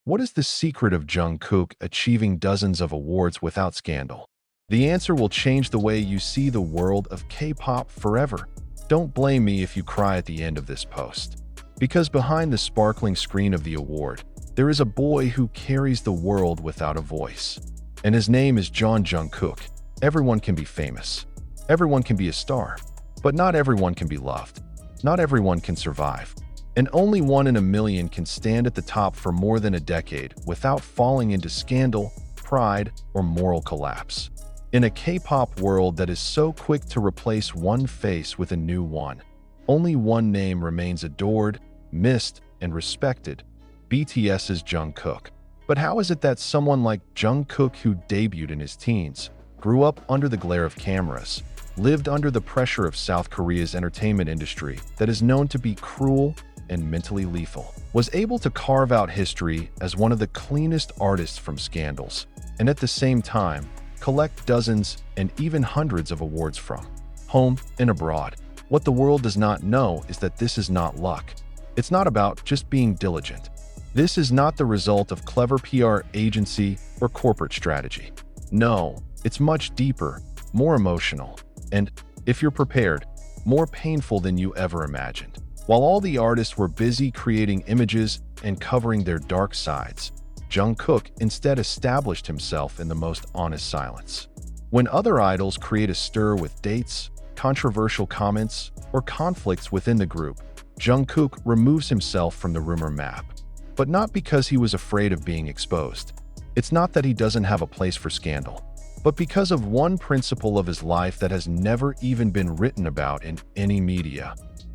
What is the secret of Jungkook achieving dozens of awards without scandal? The answer will change the way you see the world of K-pop forever. Don't blame me if you cry at the end of this post. Because behind the sparkling screen of the award, there is a boy who carries the world without a voice. And his name is Jungkook. Everyone can be famous. Everyone can be a star. But not everyone can be loved. Not everyone can survive. And only one in a million can stand at the top for more than a decade without falling into scandal, pride, or moral collapse. In a K-pop world that is so quick to replace one face with a new one, only one name remains adored, missed, and respected: BTS's Jungkook. But how is it that someone like Jungkook, who debuted in his teens, grew up under the glare of cameras, lived under the pressure of South Korea's entertainment industry that is known to be cruel and mentally lethal, was able to carve out history as one of the cleanest artists from scandals, and at the same time, collect dozens and even hundreds of awards from home and abroad? What the world does not know is that this is not luck. It's not about just being diligent. This is not the result of clever PR agency or corporate strategy. No, it's much deeper, more emotional, and, if you're prepared, more painful than you ever imagined. While all the artists were busy creating images and covering their dark sides, Jungkook instead established himself in the most honest silence. When other idols create a stir with dates, controversial comments, or conflicts within the group, Jungkook removes himself from the rumor map. But not because he was afraid of being exposed. It's not that he doesn't have a place for scandal, but because of one principle of his life that has never even been written about in any media.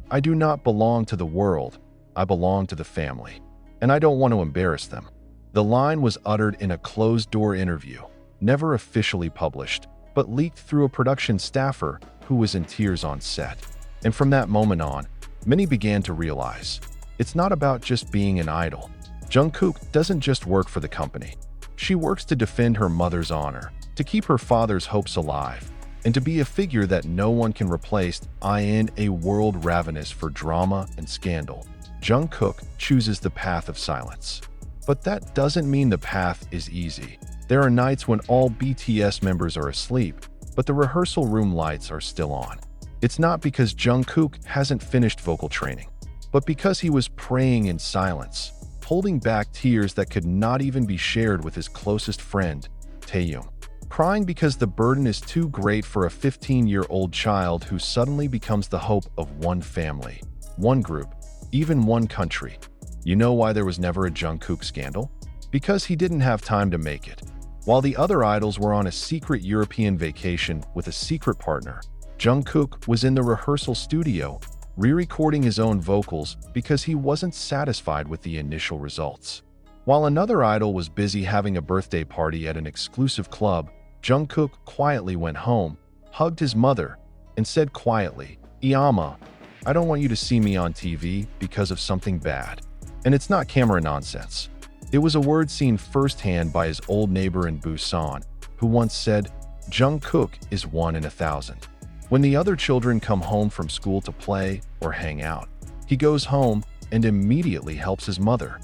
I do not belong to the world, I belong to the family, and I don't want to embarrass them. The line was uttered in a closed-door interview, never officially published, but leaked through a production staffer who was in tears on set. And from that moment on, many began to realize, it's not about just being an idol. Jungkook doesn't just work for the company. She works to defend her mother's honor, to keep her father's hopes alive, and to be a figure that no one can replace in a world ravenous for drama and scandal. Jungkook chooses the path of silence. But that doesn't mean the path is easy. There are nights when all BTS members are asleep, but the rehearsal room lights are still on. It's not because Jungkook hasn't finished vocal training, but because he was praying in silence, holding back tears that could not even be shared with his closest friend, Taehyung. Crying because the burden is too great for a 15-year-old child who suddenly becomes the hope of one family, one group, even one country. You know why there was never a Jungkook scandal? Because he didn't have time to make it. While the other idols were on a secret European vacation with a secret partner, Jungkook was in the rehearsal studio, re-recording his own vocals because he wasn't satisfied with the initial results. While another idol was busy having a birthday party at an exclusive club, Jungkook quietly went home, hugged his mother, and said quietly, "Iyama, I don't want you to see me on TV because of something bad." And it's not camera nonsense. It was a word seen firsthand by his old neighbor in Busan, who once said, "Jungkook is 1 in 1,000. When the other children come home from school to play or hang out, he goes home and immediately helps his mother."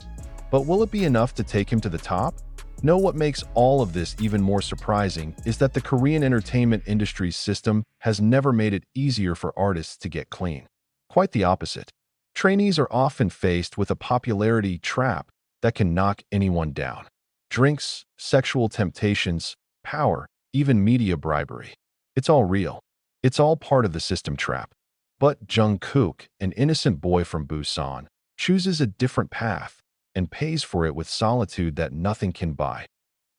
But will it be enough to take him to the top? No, what makes all of this even more surprising is that the Korean entertainment industry's system has never made it easier for artists to get clean. Quite the opposite. Trainees are often faced with a popularity trap that can knock anyone down. Drinks, sexual temptations, power, even media bribery. It's all real. It's all part of the system trap. But Jungkook, an innocent boy from Busan, chooses a different path and pays for it with solitude that nothing can buy.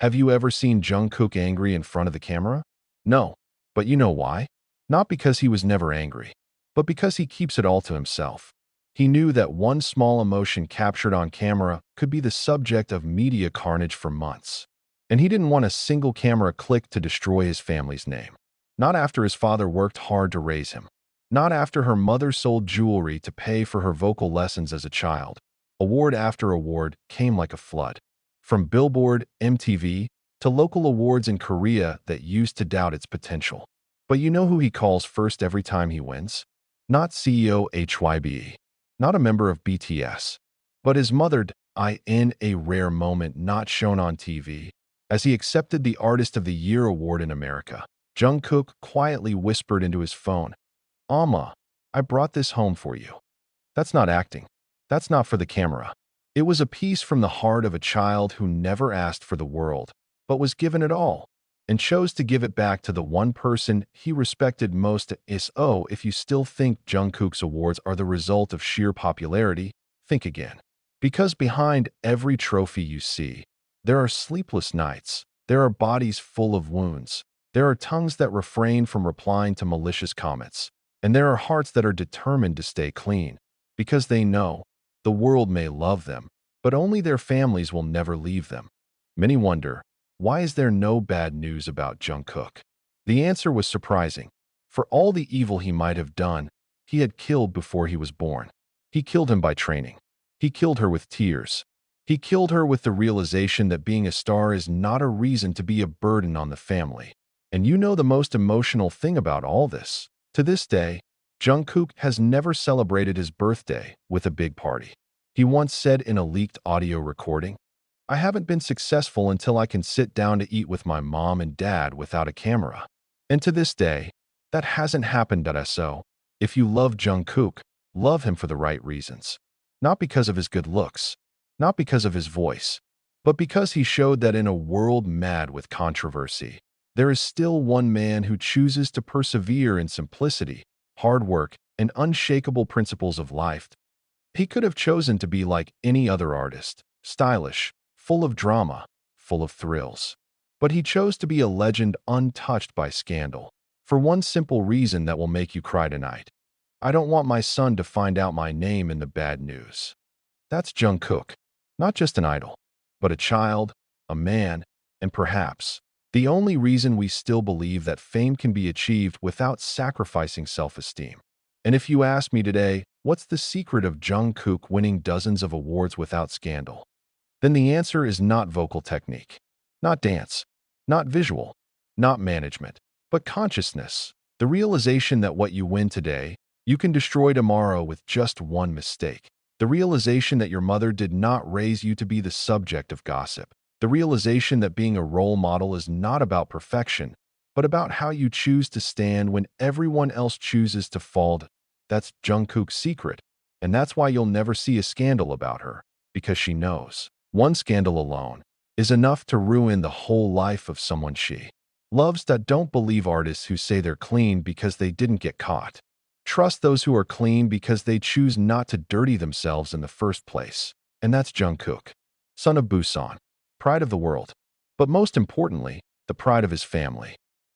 Have you ever seen Jungkook angry in front of the camera? No. But you know why? Not because he was never angry, but because he keeps it all to himself. He knew that one small emotion captured on camera could be the subject of media carnage for months. And he didn't want a single camera click to destroy his family's name. Not after his father worked hard to raise him. Not after her mother sold jewelry to pay for her vocal lessons as a child. Award after award came like a flood. From Billboard, MTV, to local awards in Korea that used to doubt its potential. But you know who he calls first every time he wins? Not CEO HYBE. Not a member of BTS. But his mother, in a rare moment not shown on TV. As he accepted the Artist of the Year award in America, Jungkook quietly whispered into his phone, "Alma, I brought this home for you." That's not acting. That's not for the camera. It was a piece from the heart of a child who never asked for the world, but was given it all, and chose to give it back to the one person he respected most. If you still think Jungkook's awards are the result of sheer popularity, think again. Because behind every trophy you see, there are sleepless nights, there are bodies full of wounds, there are tongues that refrain from replying to malicious comments, and there are hearts that are determined to stay clean, because they know the world may love them, but only their families will never leave them. Many wonder, why is there no bad news about Jungkook? The answer was surprising. For all the evil he might have done, he had killed before he was born. He killed him by training. He killed her with tears. He killed her with the realization that being a star is not a reason to be a burden on the family. And you know the most emotional thing about all this? To this day, Jungkook has never celebrated his birthday with a big party. He once said in a leaked audio recording, "I haven't been successful until I can sit down to eat with my mom and dad without a camera." And to this day, that hasn't happened. So, if you love Jungkook, love him for the right reasons. Not because of his good looks, not because of his voice, but because he showed that in a world mad with controversy, there is still one man who chooses to persevere in simplicity, hard work, and unshakable principles of life. He could have chosen to be like any other artist, stylish, full of drama, full of thrills. But he chose to be a legend untouched by scandal, for one simple reason that will make you cry tonight. I don't want my son to find out my name in the bad news. That's Jungkook, not just an idol, but a child, a man, and perhaps the only reason we still believe that fame can be achieved without sacrificing self-esteem. And if you ask me today, what's the secret of Jungkook winning dozens of awards without scandal? Then the answer is not vocal technique, not dance, not visual, not management, but consciousness. The realization that what you win today, you can destroy tomorrow with just one mistake. The realization that your mother did not raise you to be the subject of gossip. The realization that being a role model is not about perfection, but about how you choose to stand when everyone else chooses to fall. That's Jungkook's secret, and that's why you'll never see a scandal about her, because she knows one scandal alone is enough to ruin the whole life of someone she loves. That don't believe artists who say they're clean because they didn't get caught. Trust those who are clean because they choose not to dirty themselves in the first place. And that's Jungkook, son of Busan, pride of the world, but most importantly, the pride of his family.